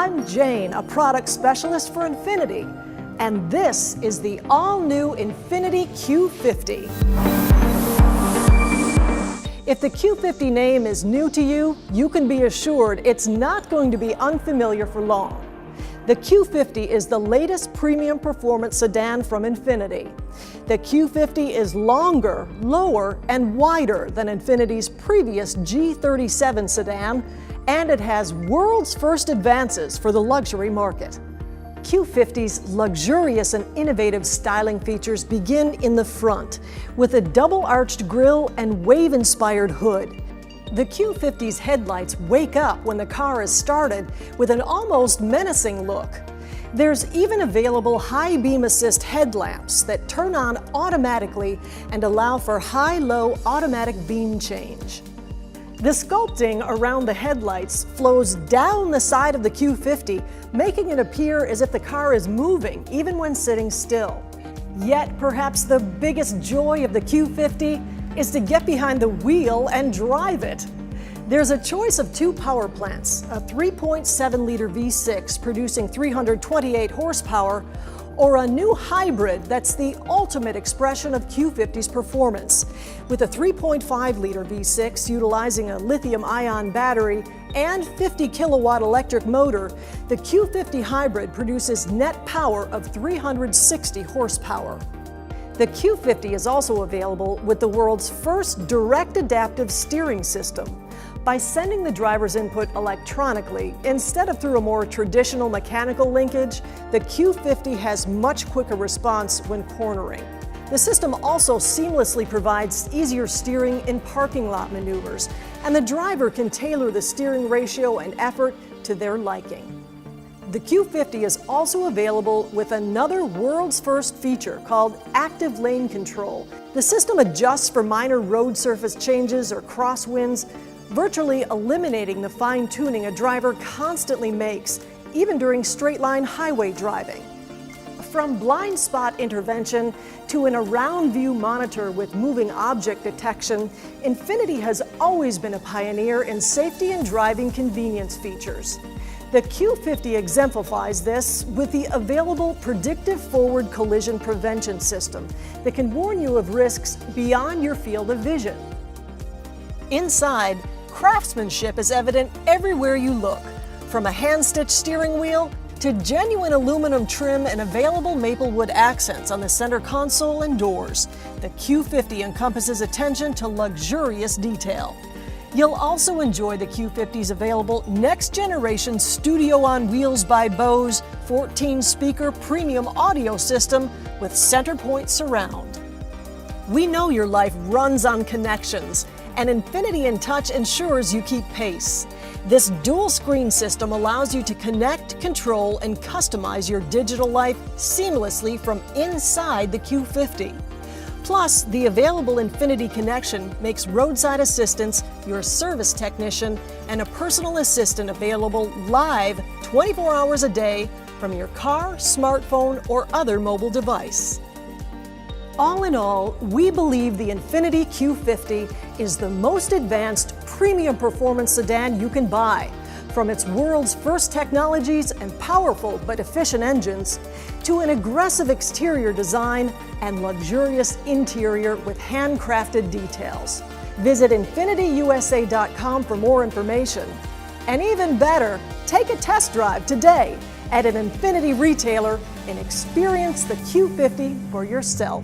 I'm Jane, a product specialist for Infiniti, and this is the all-new Infiniti Q50. If the Q50 name is new to you, you can be assured it's not going to be unfamiliar for long. The Q50 is the latest premium performance sedan from Infiniti. The Q50 is longer, lower, and wider than Infiniti's previous G37 sedan, and it has world's first advances for the luxury market. Q50's luxurious and innovative styling features begin in the front, with a double-arched grille and wave-inspired hood. The Q50's headlights wake up when the car is started with an almost menacing look. There's even available high beam assist headlamps that turn on automatically and allow for high-low automatic beam change. The sculpting around the headlights flows down the side of the Q50, making it appear as if the car is moving even when sitting still. Yet perhaps the biggest joy of the Q50 is to get behind the wheel and drive it. There's a choice of two power plants, a 3.7-liter V6 producing 328 horsepower, or a new hybrid that's the ultimate expression of Q50's performance. With a 3.5-liter V6 utilizing a lithium-ion battery and 50-kilowatt electric motor, the Q50 hybrid produces net power of 360 horsepower. The Q50 is also available with the world's first direct adaptive steering system. By sending the driver's input electronically instead of through a more traditional mechanical linkage, the Q50 has much quicker response when cornering. The system also seamlessly provides easier steering in parking lot maneuvers, and the driver can tailor the steering ratio and effort to their liking. The Q50 is also available with another world's first feature called Active Lane Control. The system adjusts for minor road surface changes or crosswinds, virtually eliminating the fine-tuning a driver constantly makes, even during straight-line highway driving. From blind spot intervention to an around-view monitor with moving object detection, Infiniti has always been a pioneer in safety and driving convenience features. The Q50 exemplifies this with the available Predictive Forward Collision Prevention System that can warn you of risks beyond your field of vision. Inside, craftsmanship is evident everywhere you look, from a hand-stitched steering wheel to genuine aluminum trim and available maplewood accents on the center console and doors. The Q50 encompasses attention to luxurious detail. You'll also enjoy the Q50's available next-generation Studio on Wheels by Bose 14-speaker premium audio system with CenterPoint surround. We know your life runs on connections, and Infiniti InTouch ensures you keep pace. This dual-screen system allows you to connect, control, and customize your digital life seamlessly from inside the Q50. Plus, the available Infiniti connection makes roadside assistance your service technician and a personal assistant available live 24 hours a day from your car, smartphone, or other mobile device. All in all, we believe the Infiniti Q50 is the most advanced premium performance sedan you can buy. From its world's first technologies and powerful but efficient engines, to an aggressive exterior design and luxurious interior with handcrafted details. Visit InfinitiUSA.com for more information. And even better, take a test drive today at an Infiniti retailer and experience the Q50 for yourself.